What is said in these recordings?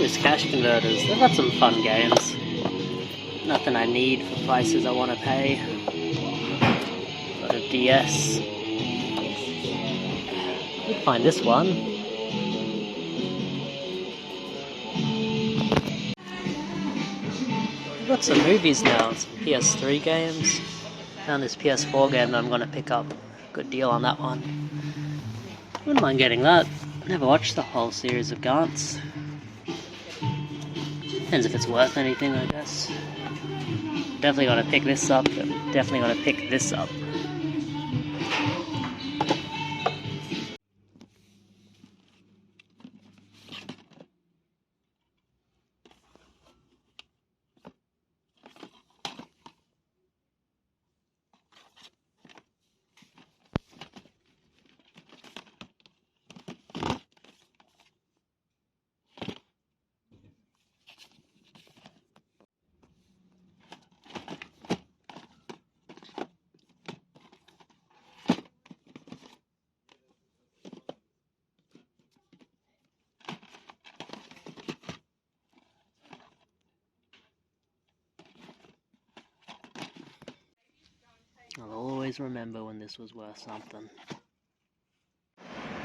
These cash converters, they've got some fun games. Nothing I need for prices I want to pay. Got a DS. You'd find this one. We've got some movies now, some PS3 games. Found this PS4 game that I'm going to pick up. Good deal on that one. Wouldn't mind getting that. Never watched the whole series of Gantz. Depends if it's worth anything, I guess. Definitely got to pick this up. Definitely got to pick this up. I'll always remember when this was worth something.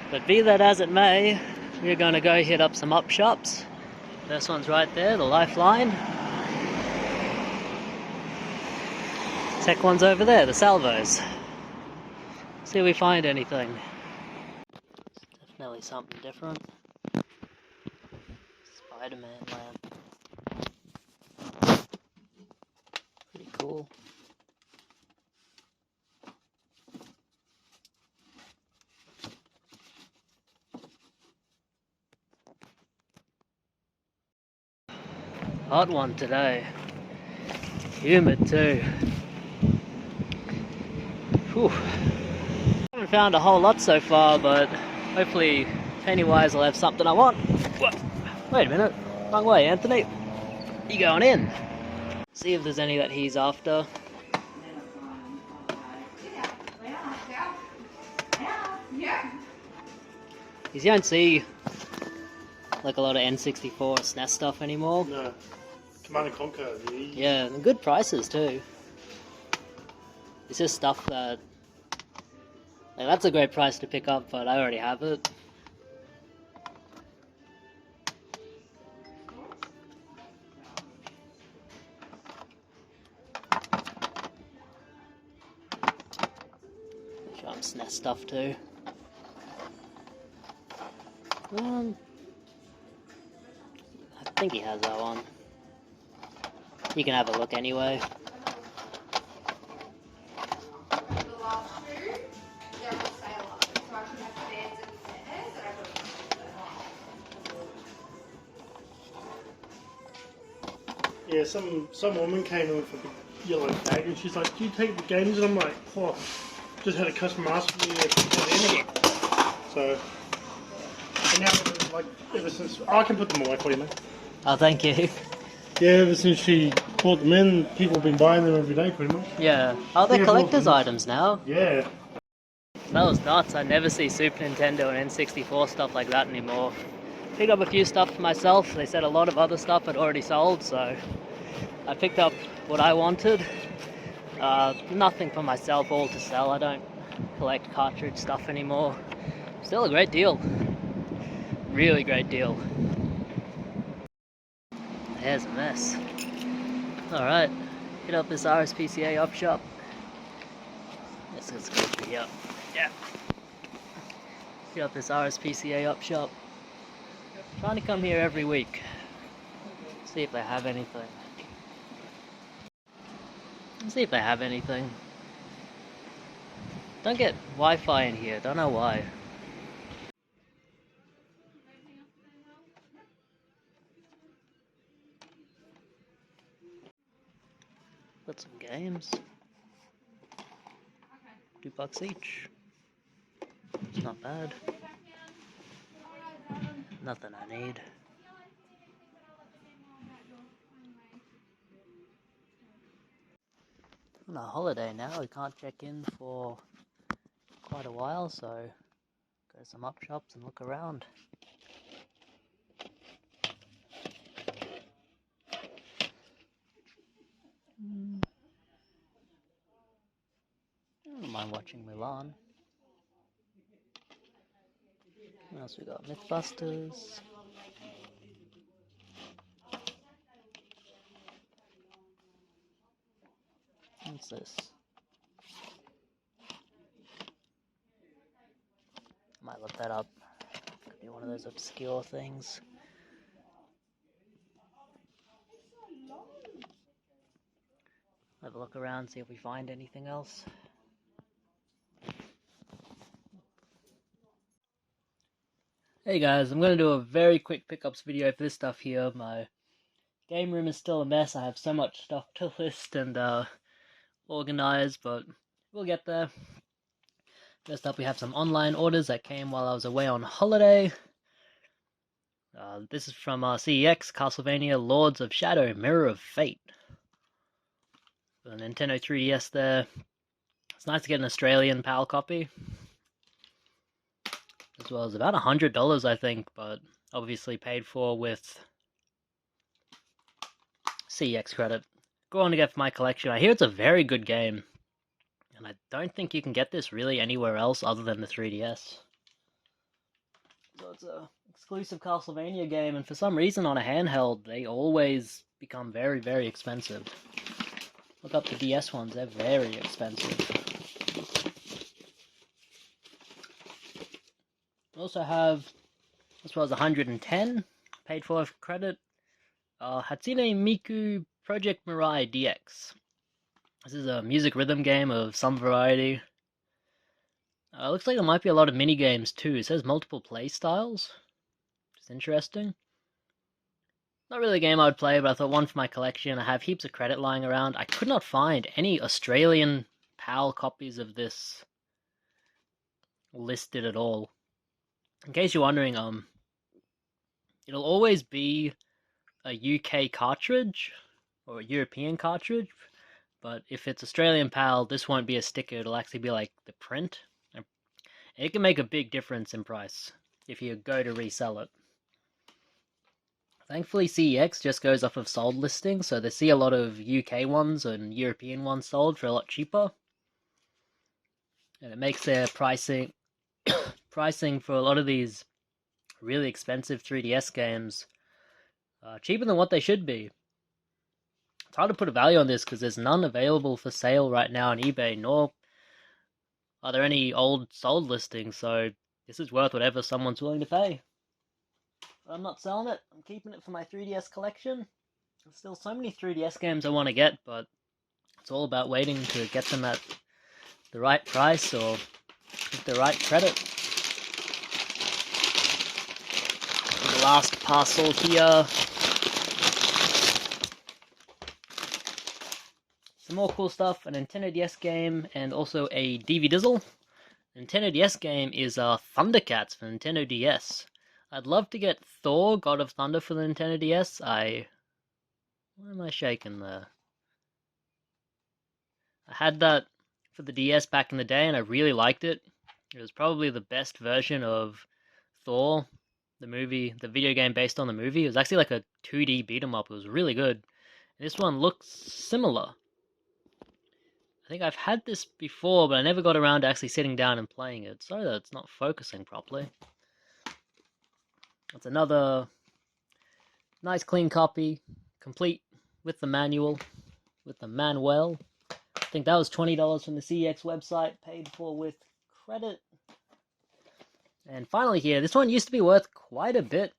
But be that as it may, we're going to go hit up some up shops. This one's right there, the Lifeline. Tech one's over there, the Salvos. See if we find anything. Definitely something different. Spider-Man lamp. Pretty cool. Hot one today. Humid too. Whew. Haven't found a whole lot so far, but hopefully Pennywise will have something I want. Whoa. Wait a minute. Wrong way, Anthony. You going in? See if there's any that he's after. You don't see like a lot of N64 or SNES stuff anymore. No. Command & Conquer. Yeah, and good prices too. It's just stuff that... like, that's a great price to pick up, but I already have it. Show him SNES stuff too. I think he has that one. You can have a look anyway. Yeah, some woman came in with a big yellow bag and she's like, "Do you take the games?" And I'm like, "Oh, just had a customer ask me to put that in it." So, and now like ever since, I can put them away for you, mate. Oh, thank you. Yeah, ever since she brought them in, people have been buying them every day, pretty much. Yeah. Oh, they're collector's items now. Yeah. That was nuts. I never see Super Nintendo and N64 stuff like that anymore. Picked up a few stuff for myself. They said a lot of other stuff had already sold, so I picked up what I wanted. Nothing for myself, all to sell. I don't collect cartridge stuff anymore. Still a great deal. Really great deal. There's a mess. Alright, hit up this RSPCA op shop. Let's go for here. Yeah. Hit up this RSPCA op shop. Trying to come here every week. See if they have anything. See if they have anything. Don't get Wi-Fi in here, don't know why. Got some games. $2 each. It's not bad. Nothing I need. On a holiday now, we can't check in for quite a while, so go to some up shops and look around. mind watching Mulan. What else we got? Mythbusters. What's this? Might look that up. Could be one of those obscure things. Have a look around, see if we find anything else. Hey guys, I'm going to do a very quick pickups video for this stuff here. My game room is still a mess. I have so much stuff to list and organize, but we'll get there. First up, we have some online orders that came while I was away on holiday. This is from CEX, Castlevania Lords of Shadow, Mirror of Fate. The Nintendo 3DS there. It's nice to get an Australian PAL copy. As well as about $100, I think, but obviously paid for with CEX credit. Go on to get for my collection. I hear it's a very good game. And I don't think you can get this really anywhere else other than the 3DS. So it's a exclusive Castlevania game, and for some reason on a handheld, they always become very, very expensive. Look up the DS ones, they're very expensive. We also have, as well as 110, paid for credit, Hatsune Miku Project Mirai DX. This is a music rhythm game of some variety. Looks like there might be a lot of mini games too. It says multiple play styles, which is interesting. Not really a game I would play, but I thought one for my collection. I have heaps of credit lying around. I could not find any Australian PAL copies of this listed at all. In case you're wondering, it'll always be a UK cartridge or a European cartridge, but if it's Australian PAL, this won't be a sticker. It'll actually be like the print. And it can make a big difference in price if you go to resell it. Thankfully, CEX just goes off of sold listings, so they see a lot of UK ones and European ones sold for a lot cheaper. And it makes their pricing for a lot of these really expensive 3DS games cheaper than what they should be. It's hard to put a value on this because there's none available for sale right now on eBay, nor are there any old sold listings, so this is worth whatever someone's willing to pay. But I'm not selling it, I'm keeping it for my 3DS collection. There's still so many 3DS games I want to get, but it's all about waiting to get them at the right price or with the right credit. The last parcel here. Some more cool stuff, a Nintendo DS game, and also a DV-Dizzle. The Nintendo DS game is Thundercats for Nintendo DS. I'd love to get Thor, God of Thunder for the Nintendo DS. Why am I shaking there? I had that for the DS back in the day, and I really liked it. It was probably the best version of Thor, the movie, the video game based on the movie. It was actually like a 2D beat-em-up. It was really good. And this one looks similar. I think I've had this before, but I never got around to actually sitting down and playing it. Sorry that it's not focusing properly. It's another nice clean copy, complete with the manual, with the manual. I think that was $20 from the CEX website, paid for with credit. And finally here, this one used to be worth quite a bit,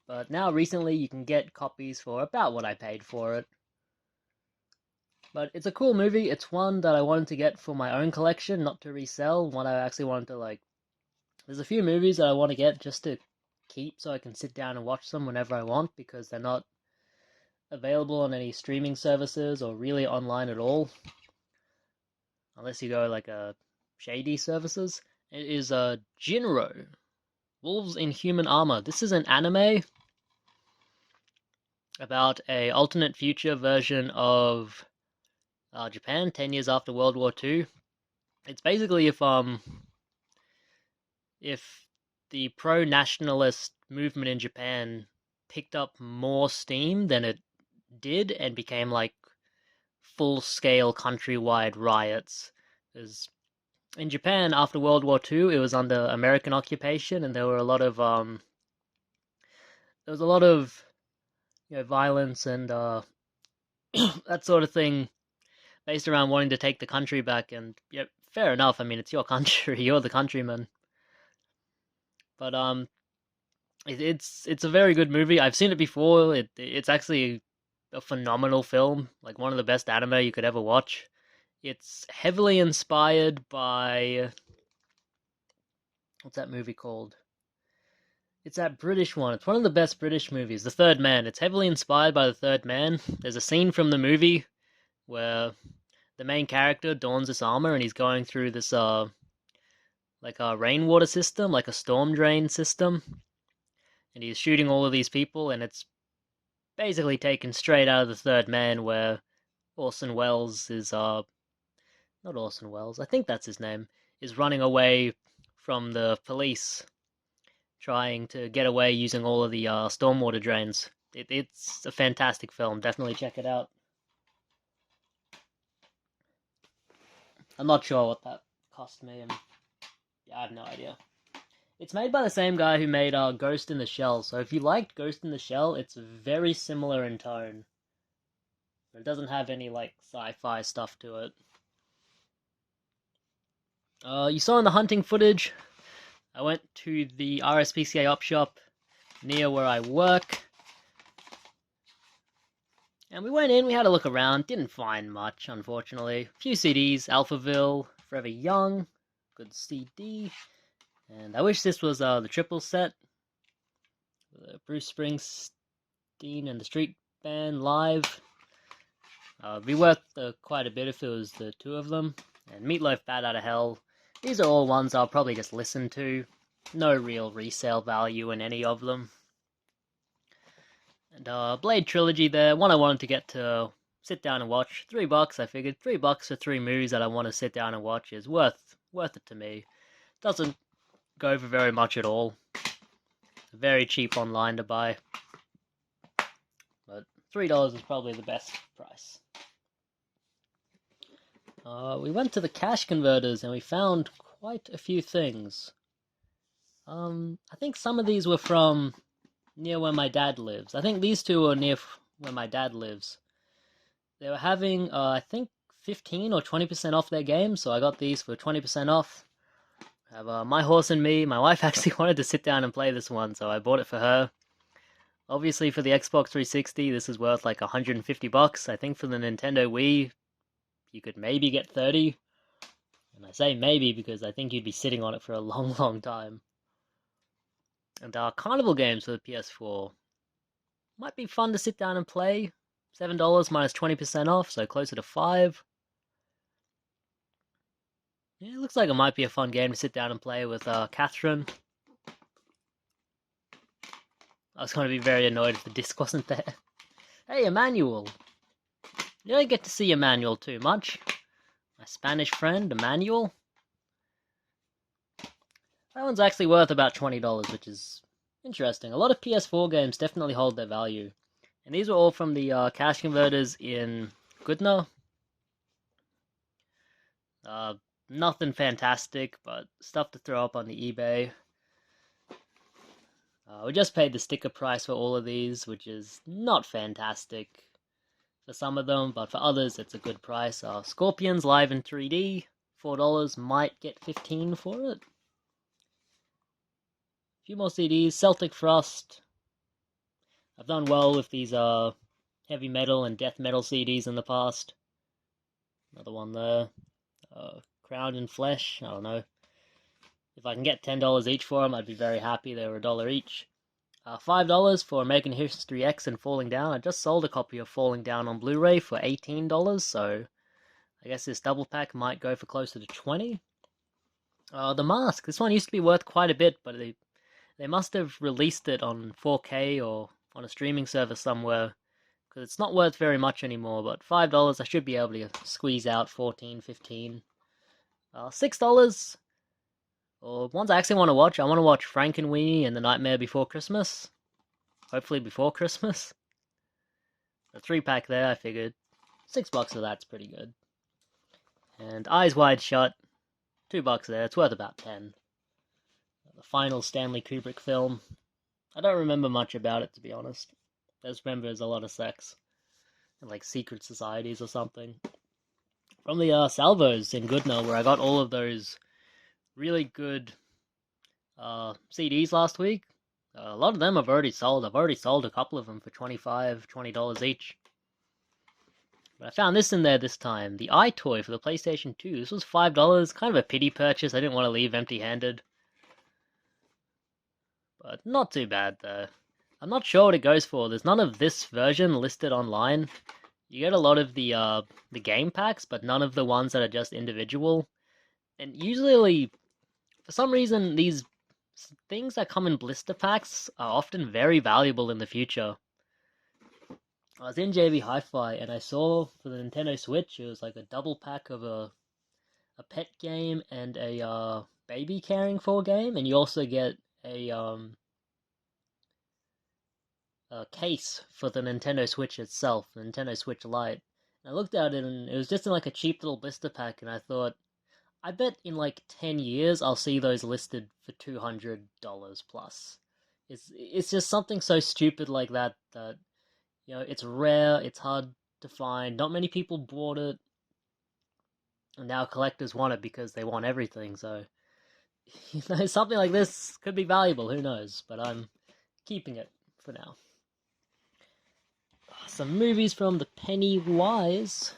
but now recently you can get copies for about what I paid for it. But it's a cool movie. It's one that I wanted to get for my own collection, not to resell. One I actually wanted to, like... There's a few movies that I want to get just to keep so I can sit down and watch them whenever I want, because they're not available on any streaming services or really online at all. Unless you go, like, shady services. It is Jinro, Wolves in Human Armor. This is an anime about a alternate future version of Japan, 10 years after World War II. It's basically if the pro-nationalist movement in Japan picked up more steam than it did and became like full-scale countrywide riots. There's in Japan after World War II, it was under American occupation, and there were a lot of there was a lot of violence and that sort of thing based around wanting to take the country back. And yeah, fair enough. I mean, it's your country, you're the countryman. But it's a very good movie. I've seen it before. It's actually a phenomenal film, like one of the best anime you could ever watch. It's heavily inspired by what's that movie called? It's that British one. It's one of the best British movies, The Third Man. It's heavily inspired by The Third Man. There's a scene from the movie where the main character dons this armor and he's going through this like a rainwater system, like a storm drain system, and he's shooting all of these people, and it's basically taken straight out of The Third Man, where Orson Welles is not Orson Welles, I think that's his name, is running away from the police, trying to get away using all of the stormwater drains. It's a fantastic film. Definitely check it out. I'm not sure what that cost me, and yeah, I have no idea. It's made by the same guy who made Ghost in the Shell, so if you liked Ghost in the Shell, it's very similar in tone. It doesn't have any like sci-fi stuff to it. You saw in the hunting footage, I went to the RSPCA op shop near where I work. And we went in, we had a look around, didn't find much, unfortunately. A few CDs, Alphaville, Forever Young, good CD. And I wish this was the triple set. Bruce Springsteen and the Street Band live. It'd be worth quite a bit if it was the two of them. And Meatloaf, Bad Outta Hell. These are all ones I'll probably just listen to. No real resale value in any of them. And Blade Trilogy there, one I wanted to get to sit down and watch. $3, I figured. $3 for 3 movies that I want to sit down and watch is worth it to me. Doesn't go for very much at all. Very cheap online to buy. But $3 is probably the best price. We went to the cash converters and we found quite a few things. I think some of these were from near where my dad lives. I think these two are near where my dad lives. They were having, I think, 15 or 20% off their games, so I got these for 20% off. I have My Horse and Me. My wife actually wanted to sit down and play this one, so I bought it for her. Obviously, for the Xbox 360, this is worth like $150. I think for the Nintendo Wii, you could maybe get 30. And I say maybe because I think you'd be sitting on it for a long, long time. And Carnival games for the PS4 might be fun to sit down and play. $7 minus 20% off, so closer to $5. Yeah, it looks like it might be a fun game to sit down and play with Catherine. I was going to be very annoyed if the disc wasn't there. Hey, Emmanuel! You don't get to see Emmanuel too much. My Spanish friend, Emmanuel. That one's actually worth about $20, which is interesting. A lot of PS4 games definitely hold their value. And these were all from the cash converters in Goodna. Nothing fantastic, but stuff to throw up on the eBay. We just paid the sticker price for all of these, which is not fantastic for some of them, but for others it's a good price. Scorpions live in 3D, $4, might get 15 for it. A few more CDs, Celtic Frost. I've done well with these heavy metal and death metal CDs in the past. Another one there. Crown and Flesh, I don't know. If I can get $10 each for them, I'd be very happy. They were $1 each. $5 for American History X and Falling Down. I just sold a copy of Falling Down on Blu-ray for $18, so I guess this double pack might go for closer to $20. The Mask. This one used to be worth quite a bit, but they must have released it on 4K or on a streaming service somewhere, because it's not worth very much anymore. But $5, I should be able to squeeze out 14, 15. $6, or ones I actually want to watch. I want to watch Frankenweenie and The Nightmare Before Christmas. Hopefully before Christmas. The 3-pack there, I figured. $6 for that's pretty good. And Eyes Wide Shut. $2 there. It's worth about 10. The final Stanley Kubrick film. I don't remember much about it, to be honest. I just remember there's a lot of sex and like secret societies or something. From the Salvos in Goodnow, where I got all of those really good CDs last week. A lot of them I've already sold. I've already sold a couple of them for $20 each. But I found this in there this time. The iToy for the PlayStation 2. This was $5. Kind of a pity purchase. I didn't want to leave empty-handed. But not too bad, though. I'm not sure what it goes for. There's none of this version listed online. You get a lot of the game packs, but none of the ones that are just individual. And usually, for some reason, these things that come in blister packs are often very valuable in the future. I was in JV Hi-Fi and I saw for the Nintendo Switch, it was like a double pack of a pet game and a baby caring for game, and you also get a case for the Nintendo Switch itself, the Nintendo Switch Lite. And I looked at it and it was just in like a cheap little blister pack, and I thought, I bet in like 10 years I'll see those listed for $200 plus. It's just something so stupid like that that, you know, it's rare, it's hard to find. Not many people bought it, and now collectors want it because they want everything. So, you know, something like this could be valuable. Who knows? But I'm keeping it for now. Some movies from the Pennywise.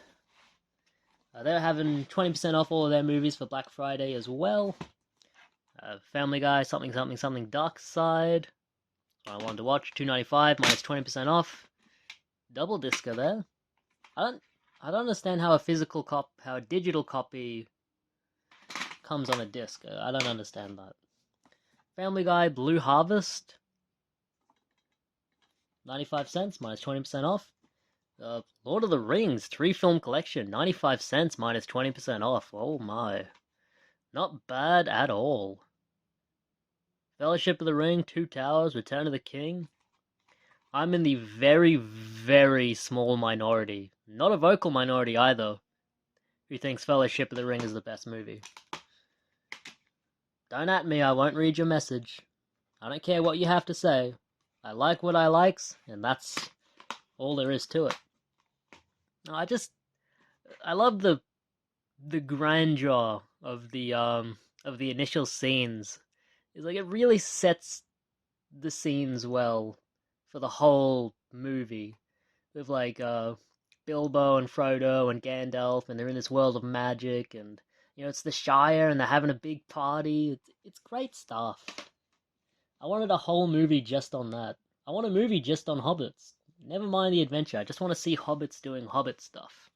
They're having 20% off all of their movies for Black Friday as well. Family Guy, something, Dark Side. I wanted to watch, $2.95 minus 20% off. Double disco there. I don't understand how a digital copy comes on a disc. I don't understand that. Family Guy, Blue Harvest. 95 cents minus 20% off. Lord of the Rings 3-film collection, 95 cents minus 20% off. Oh my. Not bad at all. Fellowship of the Ring, Two Towers, Return of the King. I'm in the very, very small minority, not a vocal minority either, who thinks Fellowship of the Ring is the best movie. Don't at me, I won't read your message. I don't care what you have to say. I like what I likes, and that's all there is to it. I love the grandeur of the initial scenes. It's like it really sets the scenes well for the whole movie, with like Bilbo and Frodo and Gandalf, and they're in this world of magic, and you know it's the Shire, and they're having a big party. It's great stuff. I wanted a whole movie just on that. I want a movie just on hobbits. Never mind the adventure. I just want to see hobbits doing hobbit stuff.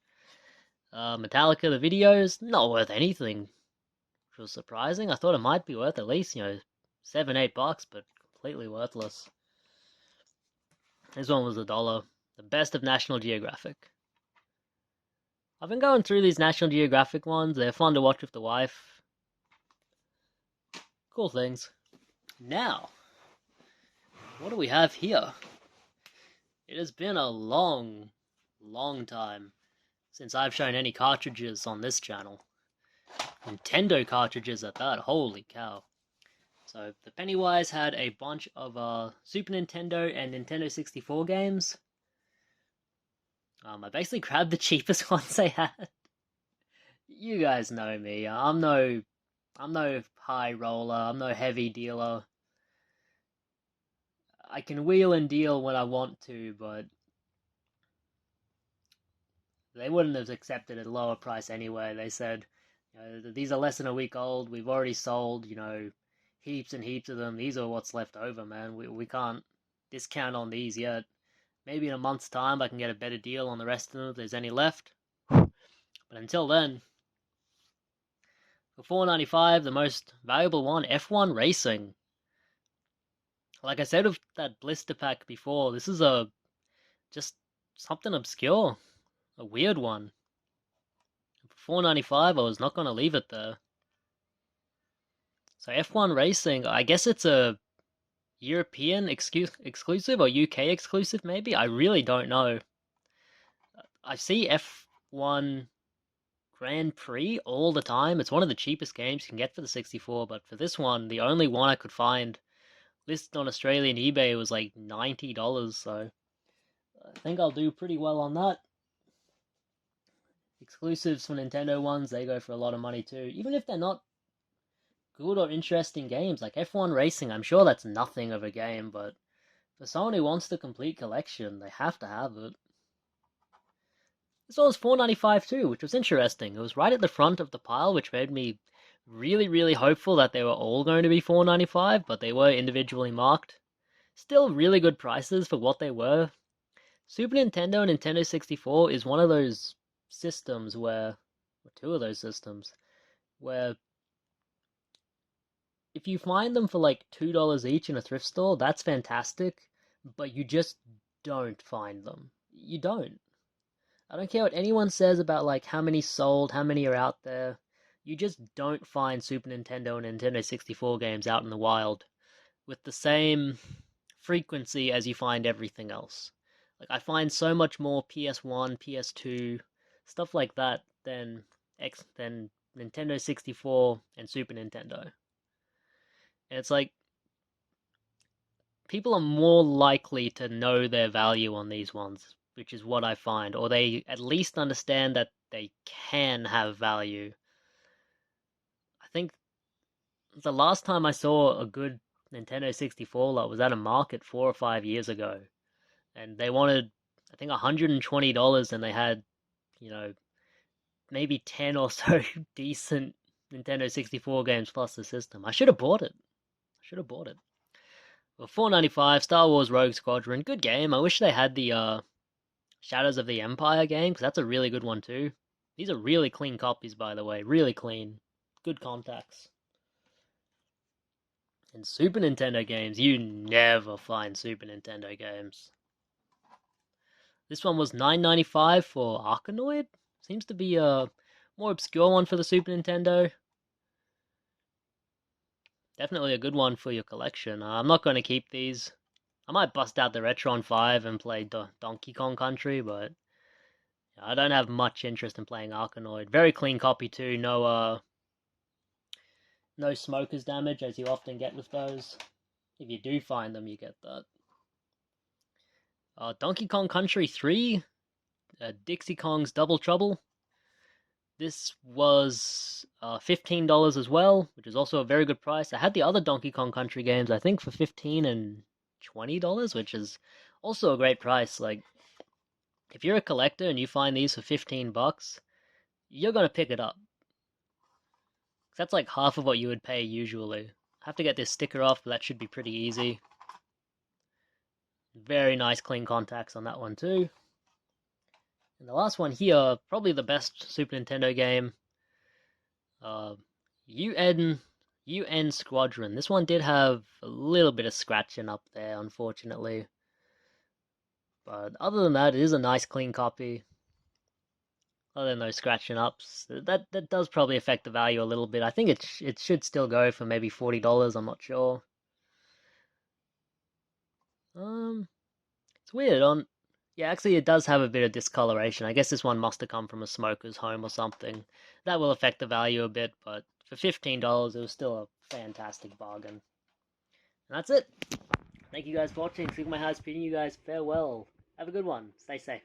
Metallica, the videos, not worth anything, which was surprising. I thought it might be worth at least, you know, $7-8, but completely worthless. This one was $1. The best of National Geographic. I've been going through these National Geographic ones. They're fun to watch with the wife. Cool things. Now, what do we have here? It has been a long, long time since I've shown any cartridges on this channel. Nintendo cartridges at that, holy cow. So, the Pennywise had a bunch of Super Nintendo and Nintendo 64 games. I basically grabbed the cheapest ones they had. You guys know me, I'm no high roller, I'm no heavy dealer. I can wheel and deal when I want to, but they wouldn't have accepted at a lower price anyway. They said, you know, these are less than a week old, we've already sold, you know, heaps and heaps of them. These are what's left over, man. We can't discount on these yet. Maybe in a month's time I can get a better deal on the rest of them if there's any left. But until then, for $4.95, the most valuable one, F1 Racing. Like I said with that blister pack before, this is just something obscure. A weird one. For $4.95, I was not going to leave it there. So F1 Racing, I guess it's a European exclusive or UK exclusive maybe? I really don't know. I see F1 Grand Prix all the time. It's one of the cheapest games you can get for the 64, but for this one, the only one I could find listed on Australian eBay was like $90, so I think I'll do pretty well on that. Exclusives for Nintendo ones, they go for a lot of money too. Even if they're not good or interesting games, like F1 Racing, I'm sure that's nothing of a game, but for someone who wants the complete collection, they have to have it. This one was $4.95 too, which was interesting. It was right at the front of the pile, which made me really, really hopeful that they were all going to be $4.95, but they were individually marked. Still really good prices for what they were. Super Nintendo and Nintendo 64 is one of those systems where, or two of those systems, where if you find them for like $2 each in a thrift store, that's fantastic, but you just don't find them. You don't. I don't care what anyone says about like how many sold, how many are out there. You just don't find Super Nintendo and Nintendo 64 games out in the wild with the same frequency as you find everything else. Like I find so much more PS1, PS2, stuff like that than Nintendo 64 and Super Nintendo. And it's like people are more likely to know their value on these ones, which is what I find, or they at least understand that they can have value. I think the last time I saw a good Nintendo 64 lot was at a market 4 or 5 years ago, and they wanted, I think, $120, and they had, you know, maybe 10 or so decent Nintendo 64 games plus the system. I should have bought it. I should have bought it. Well, 4.95, Star Wars Rogue Squadron, good game. I wish they had the Shadows of the Empire game, because that's a really good one too. These are really clean copies, by the way, really clean. Good contacts. And Super Nintendo games, you never find Super Nintendo games. This one was $9.95 for Arkanoid. Seems to be a more obscure one for the Super Nintendo. Definitely a good one for your collection. I'm not going to keep these. I might bust out the Retron 5 and play Donkey Kong Country, but I don't have much interest in playing Arkanoid. Very clean copy too. No smoker's damage, as you often get with those. If you do find them, you get that. Donkey Kong Country 3, Dixie Kong's Double Trouble. This was $15 as well, which is also a very good price. I had the other Donkey Kong Country games, I think, for $15 and $20, which is also a great price. Like, if you're a collector and you find these for $15, you're gonna pick it up. That's like half of what you would pay usually. I have to get this sticker off, but that should be pretty easy. Very nice clean contacts on that one too. And the last one here, probably the best Super Nintendo game. UN Squadron. This one did have a little bit of scratching up there, unfortunately. But other than that, it is a nice clean copy. Other than those scratching ups, that does probably affect the value a little bit. I think it should still go for maybe $40. I'm not sure. It's weird. Yeah, actually, it does have a bit of discoloration. I guess this one must have come from a smoker's home or something. That will affect the value a bit, but for $15, it was still a fantastic bargain. And that's it. Thank you guys for watching. Sigma House bidding you guys farewell. Have a good one. Stay safe.